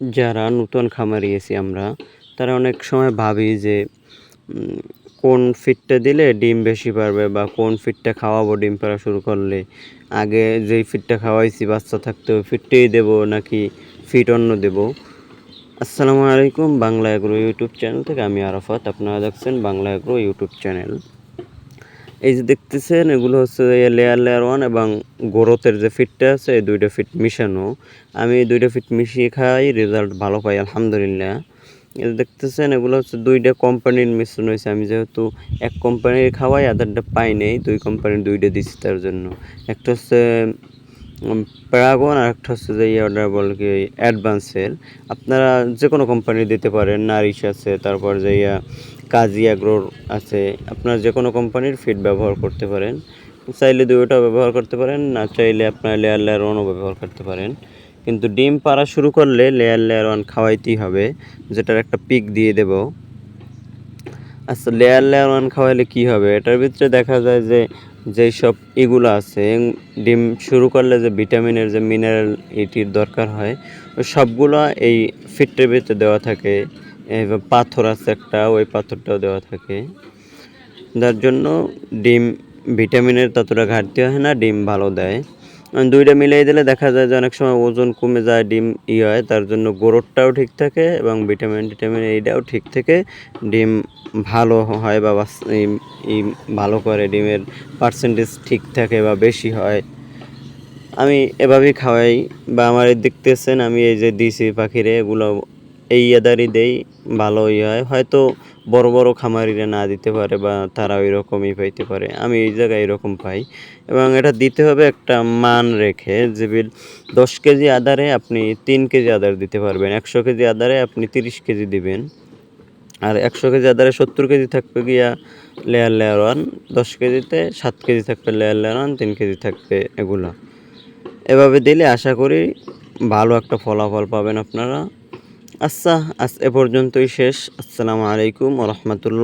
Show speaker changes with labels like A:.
A: যারা নূতন খামারি আছি আমরা, তারা অনেক সময় ভাবি যে উম কোন ফিডটা দিলে ডিম বেশি পারবে বা কোন ফিডটা খাওয়াবো ডিম পাড়া শুরু করলে। আগে যেই ফিডটা খাওয়াইছি বাচ্চা থাকতে ওই ফিডটাই দেবো নাকি ফিড অন্য দেবো? আসসালামু আলাইকুম, বাংলা এগ্রো ইউটিউব চ্যানেল থেকে আমি আরাফাত। আপনারা দেখছেন বাংলা এগ্রো ইউটিউব চ্যানেল। এই যে দেখতেছেন এগুলো হচ্ছে লেয়ার 1 এবং গ্রোথের যে ফিডটা আছে এই ২ টা ফিড মিশানো। আমি এই ২ টা ফিড মিশিয়ে খাই, রেজাল্ট ভালো পাই আলহামদুলিল্লাহ। এই যে দেখতেছেন এগুলো হচ্ছে ২ টা কোম্পানির মিশ্রণ হইছে। আমি যেহেতু এক কোম্পানির খাওয়াই আদারটা পাই নাই, ২ কোম্পানির ২ টা দিছি তার জন্য। একটা হচ্ছে প্যারাগন আর একটা হচ্ছে যে ওটা বলে কি অ্যাডভান্সের। আপনারা যেকোনো কোম্পানির দিতে পারেন। নারিশ আছে, তারপর যে কাজী অ্যাগ্রোর আছে। আপনারা যেকোনো কোম্পানির ফিড ব্যবহার করতে পারেন। চাইলে ২টা ব্যবহার করতে পারেন, না চাইলে আপনারা লেয়ার 1ও ব্যবহার করতে পারেন। কিন্তু ডিম পাড়া শুরু করলে লেয়ার 1 খাওয়াইতেই হবে, যেটার একটা পিক দিয়ে দেব। আচ্ছা, লেয়ার 1 খাওয়াইলে কী হবে? এটার ভিতরে দেখা যায় যে যেই সব এগুলো আছে ডিম শুরু করলে যে ভিটামিনের যে মিনারেল এটির দরকার হয় ওই সবগুলো এই ফিডটার ভিতরে দেওয়া থাকে। এবার পাথর আছে একটা, ওই পাথরটাও দেওয়া থাকে, যার জন্য ডিম ভিটামিনের ততটা ঘাটতি হয় না, ডিম ভালো দেয়। ২টা মিলিয়ে দিলে দেখা যায় যে অনেক সময় ওজন কমে যায়, ডিম হয়, তার জন্য গ্রোথটাও ঠিক থাকে এবং ভিটামিন এইটাও ঠিক থেকে ডিম ভালো হয় বা ভালো করে, ডিমের পার্সেন্টেজ ঠিক থাকে বা বেশি হয়। আমি এভাবেই খাওয়াই বা আমার দেখতেছেন আমি এই যে দিছি পাখিরে এগুলো এই আদারই দেই, ভালো হয়। হয়তো বড় বড় খামারিরা না দিতে পারে বা তারা ওই রকমই পাইতে পারে, আমি এই জায়গায় এরকম পাই। এবং এটা দিতে হবে একটা মান রেখে, যে 10 কেজি আদারে আপনি 3 কেজি আদার দিতে পারবেন, 100 কেজি আদারে আপনি 30 কেজি দিবেন। আর 100 কেজি আদারে 70 কেজি থাকবে গিয়া লেয়ার 1, 10 কেজিতে 7 কেজি থাকবে লেয়ার 1, 3 কেজি থাকবে এগুলা। এভাবে দিলে আশা করি ভালো একটা ফলাফল পাবেন আপনারা। আচ্ছা, আজ এ পর্যন্তই শেষ। আসসালামু আলাইকুম ওয়া রাহমাতুল্লাহ।